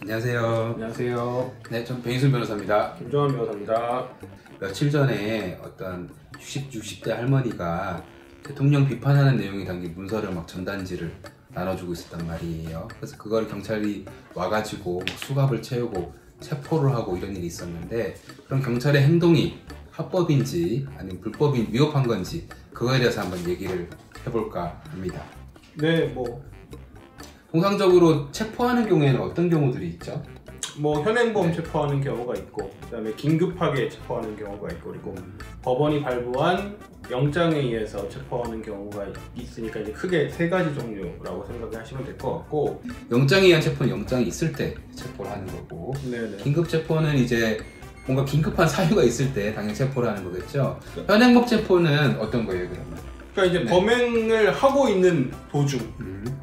안녕하세요. 안녕하세요. 네, 전 배인순 변호사입니다. 김정환 변호사입니다. 며칠 전에 어떤 60대 할머니가 대통령 비판하는 내용이 담긴 문서를 막 전단지를 나눠주고 있었단 말이에요. 그래서 그걸 경찰이 와가지고 막 수갑을 채우고 체포를 하고 이런 일이 있었는데, 그럼 경찰의 행동이 합법인지 아니면 불법인 위법한 건지 그거에 대해서 한번 얘기를 해볼까 합니다. 네, 통상적으로 체포하는 경우에는 어떤 경우들이 있죠? 현행범 체포하는 경우가 있고, 그다음에 긴급하게 체포하는 경우가 있고, 그리고 법원이 발부한 영장에 의해서 체포하는 경우가 있으니까 이제 크게 세 가지 종류라고 생각하시면 될 것 같고, 영장에 의한 체포는 영장이 있을 때 체포를 하는 거고, 네네. 긴급 체포는 이제 뭔가 긴급한 사유가 있을 때 당연히 체포를 하는 거겠죠. 현행범 체포는 어떤 거예요, 그러면? 그러니까 이제 범행을 하고 있는 도중,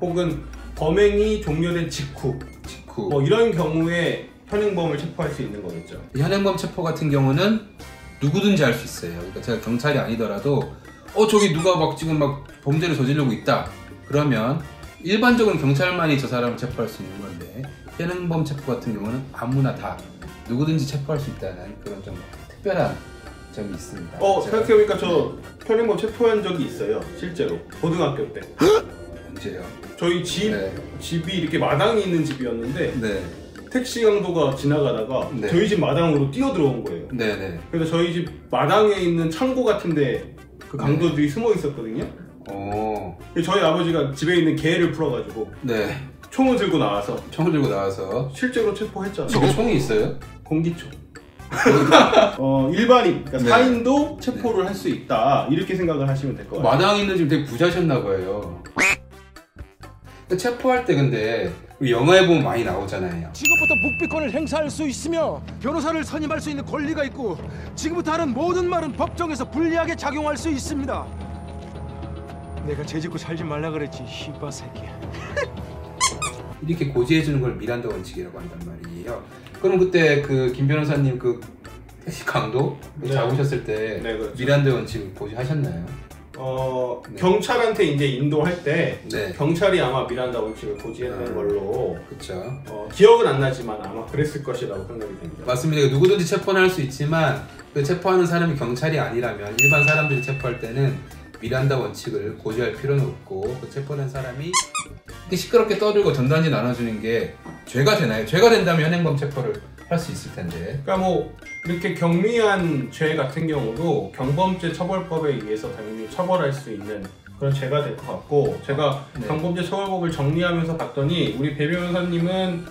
혹은 범행이 종료된 직후, 이런 경우에 현행범을 체포할 수 있는 거겠죠. 현행범 체포 같은 경우는 누구든지 할 수 있어요. 그러니까 제가 경찰이 아니더라도 저기 누가 지금 범죄를 저지르고 있다 그러면 일반적으로 경찰만이 저 사람을 체포할 수 있는 건데, 현행범 체포 같은 경우는 아무나 다 누구든지 체포할 수 있다는 그런 좀 특별한 점이 있습니다. 생각해보니까 저 현행범 체포한 적이 있어요. 실제로 고등학교 때. 언제요? 저희 집이 이렇게 마당이 있는 집이었는데, 네. 택시 강도가 지나가다가 저희 집 마당으로 뛰어 들어온 거예요. 네네. 그래서 저희 집 마당에 있는 창고 같은데 그 강도들이 숨어 있었거든요. 저희 아버지가 집에 있는 개를 풀어가지고 총을 들고 나와서 실제로 체포했잖아요. 집에 총이 있어요? 공기총. 일반인, 그러니까 사인도 체포를 할 수 있다, 이렇게 생각을 하시면 될 것 같아요. 마당에 있는 집 되게 부자셨나 봐요. 체포할 때 근데 우리 영화에 보면 많이 나오잖아요. 지금부터 묵비권을 행사할 수 있으며 변호사를 선임할 수 있는 권리가 있고, 지금부터 하는 모든 말은 법정에서 불리하게 작용할 수 있습니다. 내가 죄짓고 살지 말라 그랬지, 씨바 새끼야. 이렇게 고지해주는 걸 미란다 원칙이라고 한단 말이에요. 그럼 그때 그 김 변호사님 그 택시 강도 잡으셨을 때 그렇죠. 미란다 원칙을 고지하셨나요? 경찰한테 이제 인도할 때 경찰이 아마 미란다 원칙을 고지했던 걸로, 그렇죠. 기억은 안 나지만 아마 그랬을 것이라고 생각이 됩니다. 맞습니다. 누구든지 체포는 할 수 있지만 그 체포하는 사람이 경찰이 아니라면 일반 사람들이 체포할 때는 미란다 원칙을 고지할 필요는 없고, 그 체포된 사람이 시끄럽게 떠들고 전단지 나눠주는 게 죄가 되나요? 죄가 된다면 현행범 체포를 할 수 있을 텐데. 그러니까 이렇게 경미한 죄 같은 경우도 경범죄 처벌법에 의해서 당연히 처벌할 수 있는 그런 죄가 될 것 같고, 제가 경범죄 처벌법을 정리하면서 봤더니 우리 배 변호사님은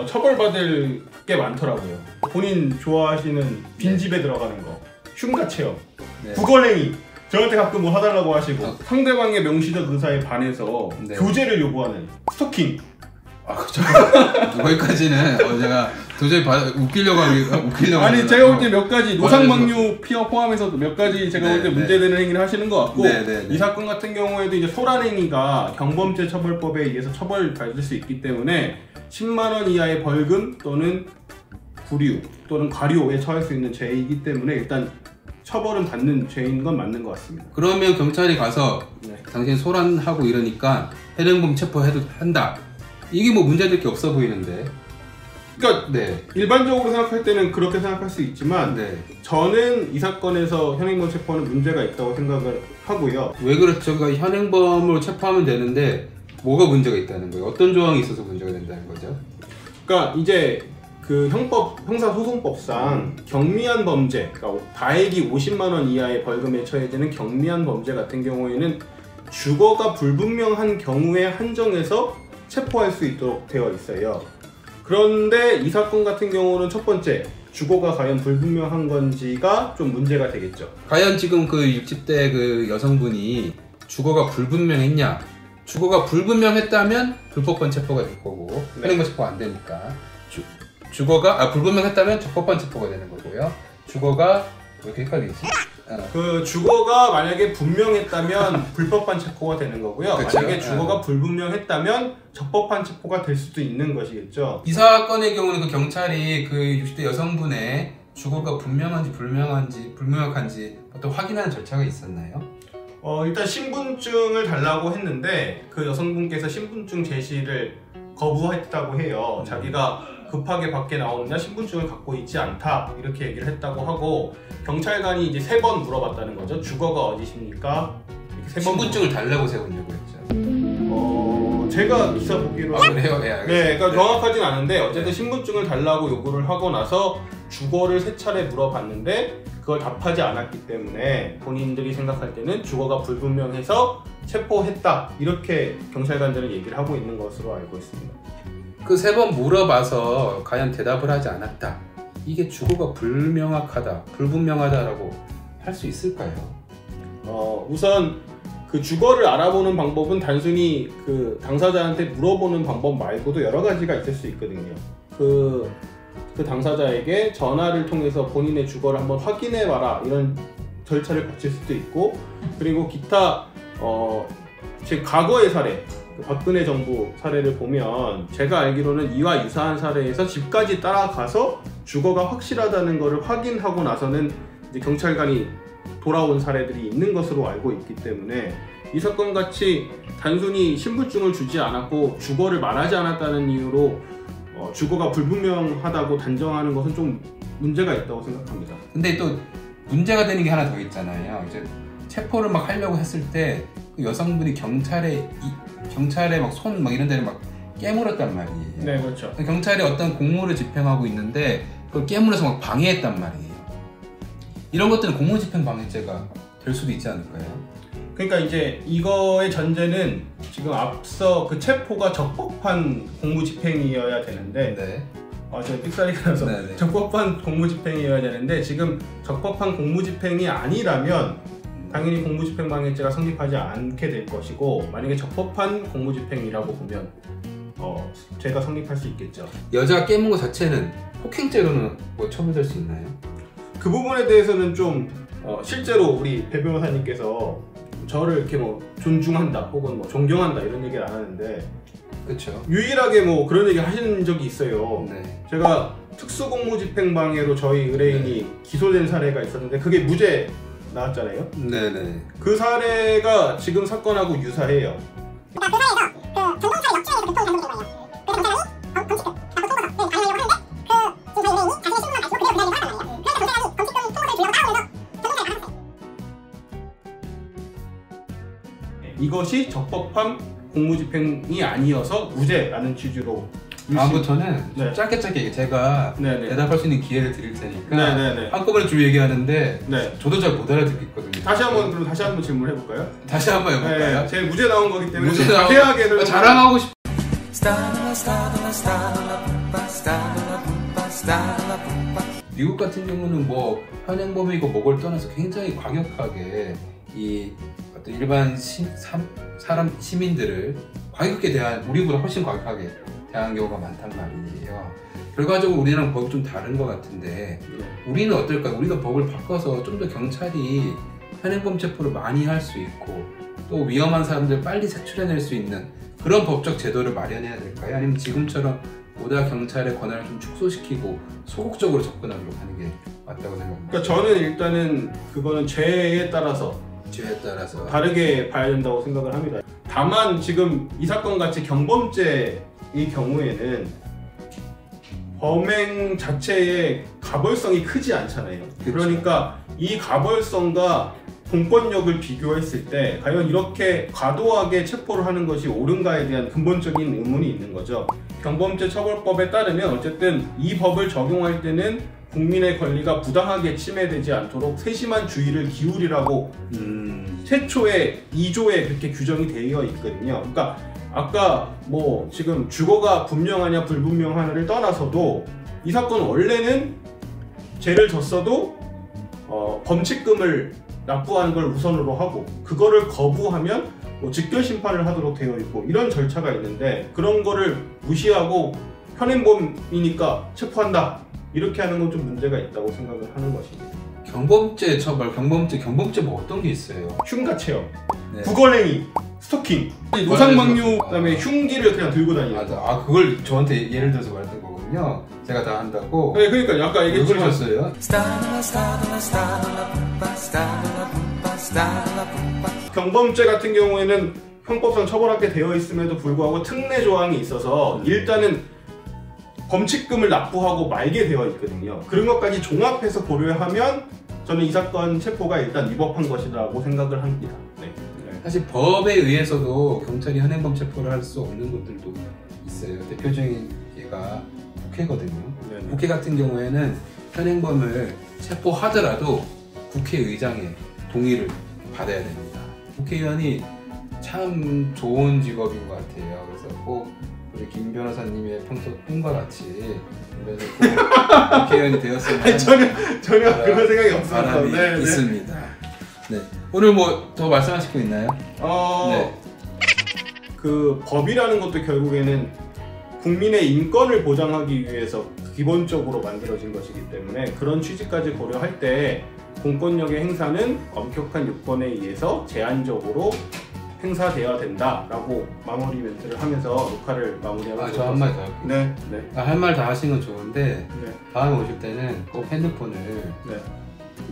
처벌받을 게 많더라고요. 본인 좋아하시는 빈집에 들어가는 거, 흉가 체험, 구걸행위, 저한테 가끔 뭐 사달라고 하시고, 상대방의 명시적 의사에 반해서 교제를 요구하는 스토킹. 그쵸. 거기까지는 제가 도저히 웃기려고 아니, 제가 볼 때 몇 가지 노상방뇨 피어 포함해서 몇 가지 제가 볼 때 문제되는 행위를 하시는 것 같고, 이 사건 같은 경우에도 이제 소란행위가 경범죄 처벌법에 의해서 처벌받을 수 있기 때문에 10만 원 이하의 벌금 또는 구류 또는 과료에 처할 수 있는 죄이기 때문에 일단 처벌은 받는 죄인 건 맞는 것 같습니다. 그러면 경찰이 가서 당신 소란하고 이러니까 현행범 체포해도 한다, 이게 문제될 게 없어 보이는데. 그러니까 일반적으로 생각할 때는 그렇게 생각할 수 있지만, 저는 이 사건에서 현행범 체포는 문제가 있다고 생각을 하고요. 왜 그렇죠? 그러니까 현행범으로 체포하면 되는데 뭐가 문제가 있다는 거예요? 어떤 조항이 있어서 문제가 된다는 거죠? 그러니까 이제 그 형사소송법상 경미한 범죄, 그러니까 다액이 50만 원 이하의 벌금에 처해지는 경미한 범죄 같은 경우에는 주거가 불분명한 경우에 한정해서 체포할 수 있도록 되어 있어요. 그런데 이 사건 같은 경우는 첫 번째, 주거가 과연 불분명한 건지가 좀 문제가 되겠죠. 과연 지금 그 60대 그 여성분이 주거가 불분명했냐? 주거가 불분명했다면 불법범 체포가 될 거고, 현행범 체포가 안 되니까. 주거가 불분명했다면 적법범 체포가 되는 거고요. 주거가 왜 이렇게 헷갈리지? 그 주거가 만약에 분명했다면 불법한 체포가 되는 거고요. 그쵸? 만약에 주거가 불분명했다면 적법한 체포가 될 수도 있는 것이겠죠. 이 사건의 경우는 그 경찰이 그 60대 여성분의 주거가 분명한지 불명확한지 어떤 확인하는 절차가 있었나요? 일단 신분증을 달라고 했는데 그 여성분께서 신분증 제시를 거부했다고 해요. 자기가 급하게 밖에 나오느냐 신분증을 갖고 있지 않다 이렇게 얘기를 했다고 하고 경찰관이 이제 3번 물어봤다는 거죠. 주거가 어디십니까? 이렇게 3번 신분증을 달라고 세우려고 했죠. 제가 기사 보기로 그래요? 네, 그러니까 정확하진 않은데 어쨌든 신분증을 달라고 요구를 하고 나서 주거를 3차례 물어봤는데 그걸 답하지 않았기 때문에 본인들이 생각할 때는 주거가 불분명해서 체포했다 이렇게 경찰관들은 얘기를 하고 있는 것으로 알고 있습니다. 그 3번 물어봐서 과연 대답을 하지 않았다. 이게 주거가 불분명하다라고 할 수 있을까요? 우선 그 주거를 알아보는 방법은 단순히 그 당사자한테 물어보는 방법 말고도 여러 가지가 있을 수 있거든요. 그 당사자에게 전화를 통해서 본인의 주거를 한번 확인해봐라 이런 절차를 거칠 수도 있고 그리고 기타 제 과거의 사례 박근혜 정부 사례를 보면 제가 알기로는 이와 유사한 사례에서 집까지 따라가서 주거가 확실하다는 것을 확인하고 나서는 이제 경찰관이 돌아온 사례들이 있는 것으로 알고 있기 때문에 이 사건 같이 단순히 신분증을 주지 않았고 주거를 말하지 않았다는 이유로 주거가 불분명하다고 단정하는 것은 좀 문제가 있다고 생각합니다. 근데 또 문제가 되는 게 하나 더 있잖아요. 이제 체포를 막 하려고 했을 때 그 여성분이 경찰에 막 손 막 이런 데를 막 깨물었단 말이에요. 네, 그렇죠. 경찰이 어떤 공무를 집행하고 있는데 그걸 깨물어서 막 방해했단 말이에요. 이런 것들은 공무집행방해죄가 될 수도 있지 않을까요? 그러니까 이제 이거의 전제는 지금 앞서 그 체포가 적법한 공무집행이어야 되는데 네. 제가 삑사리가 나서 네네. 적법한 공무집행이어야 되는데 지금 적법한 공무집행이 아니라면 당연히 공무집행방해죄가 성립하지 않게 될 것이고 만약에 적법한 공무집행이라고 보면 죄가 성립할 수 있겠죠. 여자가 깨문 것 자체는 폭행죄로는 뭐 처벌될 수 있나요? 그 부분에 대해서는 좀 실제로 우리 배 변호사님께서 저를 이렇게 뭐 존중한다 혹은 뭐 존경한다 이런 얘기를 안 하는데 그렇죠. 유일하게 뭐 그런 얘기 하시는 적이 있어요. 네. 제가 특수공무집행방해로 저희 의뢰인이 기소된 사례가 있었는데 그게 무죄 나왔잖아요. 네네. 그 사례가 지금 사건하고 유사해요. 그러니까 그 사례에서 그 전동차를 역주행해서 교통을 잘못한 거예요. 그래서 경찰관이 범칙금 받고 통보서 가려고 하는데 그 지금 저희 의뢰인이 자신의 신분을 가지고 그대로 기다리고 하는 거예요. 그래서 경찰관이 범칙금 통보서를 주려고 따오면서 전동차를 막았어요. 이것이 적법한 공무집행이 아니어서 무죄라는 취지로 다음부터는 네. 좀 짧게 제가 네네. 대답할 수 있는 기회를 드릴 테니까 네네네. 한꺼번에 쭉 얘기하는데 네. 저도 잘 못 알아듣겠거든요. 다시 한번 질문해 볼까요? 다시 한번 해볼까요? 네, 제 무죄 나온 거기 때문에 무죄 좀 나온 자세하게 거 자랑하고 싶. 미국 같은 경우는 뭐 현행범이고 뭐를 떠나서 굉장히 과격하게 이 어떤 일반 시민들을 과격하게 우리보다 훨씬 과격하게 대한 경우가 많단 말이에요. 결과적으로 우리랑 법이 좀 다른 것 같은데 우리는 어떨까요? 우리가 법을 바꿔서 좀 더 경찰이 현행범 체포를 많이 할 수 있고 또 위험한 사람들 빨리 색출해낼 수 있는 그런 법적 제도를 마련해야 될까요? 아니면 지금처럼 보다 경찰의 권한을 좀 축소시키고 소극적으로 접근하도록 하는 게 맞다고 생각합니다. 그러니까 저는 일단은 그거는 죄에 따라서 다르게 봐야 된다고 생각을 합니다. 다만 지금 이 사건 같이 경범죄의 경우에는 범행 자체의 가벌성이 크지 않잖아요. 그렇죠. 그러니까 이 가벌성과 공권력을 비교했을 때 과연 이렇게 과도하게 체포를 하는 것이 옳은가에 대한 근본적인 의문이 있는 거죠. 경범죄 처벌법에 따르면 어쨌든 이 법을 적용할 때는 국민의 권리가 부당하게 침해되지 않도록 세심한 주의를 기울이라고 최초의 2조에 그렇게 규정이 되어 있거든요. 그러니까 아까 뭐 지금 주거가 분명하냐 불분명하냐를 떠나서도 이 사건 원래는 죄를 졌어도 범칙금을 납부하는 걸 우선으로 하고 그거를 거부하면 뭐 직결 심판을 하도록 되어 있고 이런 절차가 있는데 그런 거를 무시하고 현행범이니까 체포한다 이렇게 하는 건 좀 문제가 있다고 생각을 하는 것입니다. 경범죄 처벌, 경범죄 뭐 어떤 게 있어요? 흉가 체험, 네. 구걸행위, 스토킹, 노상방뇨, 그다음에 흉기를 그냥 들고 다니는 거. 그걸 저한테 예를 들어서 말했던 거군요. 제가 다 한다고. 네, 그러니까 아까 왜 얘기했지만 그러셨어요? 경범죄 같은 경우에는 형법상 처벌하게 되어 있음에도 불구하고 특례 조항이 있어서 일단은 범칙금을 납부하고 말게 되어 있거든요. 그런 것까지 종합해서 고려하면 저는 이 사건 체포가 일단 위법한 것이라고 생각을 합니다. 네. 사실 법에 의해서도 경찰이 현행범 체포를 할 수 없는 곳들도 있어요. 대표적인 예가 국회거든요. 네네. 국회 같은 경우에는 현행범을 체포하더라도 국회의장의 동의를 받아야 됩니다. 국회의원이 참 좋은 직업인 것 같아요. 그래서 꼭 우리 김 변호사님의 평소 꿈과 같이 꼭 국회의원이 되었으면 아니, 전혀 그런 생각이 없어서. 바람이 네, 네. 있습니다. 네. 오늘 뭐 더 말씀하실 거 있나요? 네. 그 법이라는 것도 결국에는 국민의 인권을 보장하기 위해서 기본적으로 만들어진 것이기 때문에 그런 취지까지 고려할 때 공권력의 행사는 엄격한 요건에 의해서 제한적으로 행사되어야 된다라고 마무리 멘트를 하면서 녹화를 마무리하면서 저 한 말 더 할게요. 네, 네, 할 말 다 하신 건 좋은데 네, 다음에 오실 때는 꼭 핸드폰을 네.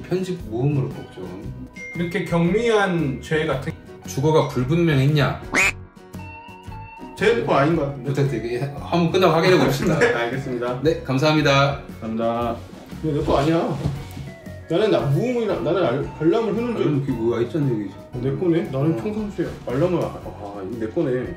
편집 무음으로 꼭 좀. 이렇게 경미한 죄 같은 주거가 불분명했냐 제 핸드폰 아닌 것 같은데. 부탁드리게 한번 끝나고 확인해 봅시다. 네, 알겠습니다. 네, 감사합니다. 감사합니다. 이거 내 거 아니야. 나는 무음이라 나는 알람을 해놓은 적 그게 뭐가 있잖아 여기. 내 거네. 나는 평상시에 알람을 이거 내 거네.